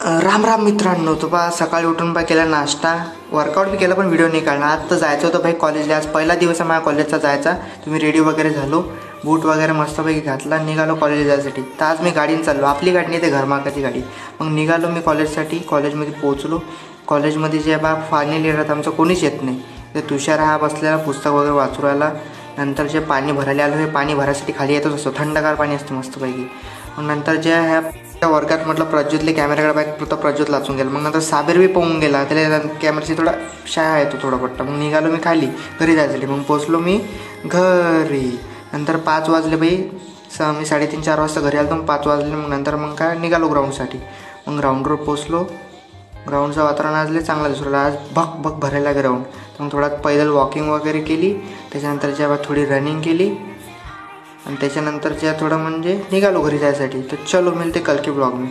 राम राम मित्रांनो, तो बा सकाळी उठून बा केला नाश्ता, वर्कआउट बी केला पण व्हिडिओ नाही काढला। आज तर जायचं होतं भाई कॉलेजला, आज पहिला दिवस आहे माझ्या कॉलेजचा जायचा। तुम्ही रेडी वगैरे झालो, बूट वगैरे मस्तपैकी घातला, निघालो कॉलेजला जायसाठी। तर आज मी गाडीने चाललो, आपली गाडी नाही ते घरमालकाची गाडी। मग निघालो मी कॉलेजसाठी, कॉलेजमध्ये पोहोचलो। कॉलेजमध्ये जे बा फायनल इयर आमचं कोणीच येत नाही, ते तुषार हा बसलेला पुस्तक वगैरे वाचू राहिला। नंतर जे पाणी भरायला आलो, हे पाणी भरायसाठी खाली येतच असतो, थंडगार पाणी असतं मस्तपैकी। मग नंतर जे ह्या वर्गात म्हटलं प्रज्योतले कॅमेराकडे बाईक तो प्रज्योत लाचून गेला। मग नंतर साबीर बी पाहून गेला, त्याला कॅमेराची थोडा शाळा येतो थोडा पट्टा। मग निघालो मी खाली घरी जायसाठी। मग पोचलो मी घरी, नंतर 5 वाजले बाई, मी 3:30-4 वाजता घरी आलो। मग 5 वाजले, मग नंतर मग काय निघालो ग्राउंडसाठी। मग ग्राउंडवर पोचलो, ग्राउंडचं वातावरण आज लय चांगलं दिसू राहिलं, आज भक भक भरायला ग्राउंड। मग थोडा पैदल वॉकिंग वगैरे केली, त्याच्यानंतर जेव्हा थोडी रनिंग केली आणि त्याच्यानंतर जे थोडं म्हणजे निघालो घरी जायसाठी। तर चलो मिळते कल के ब्लॉग में।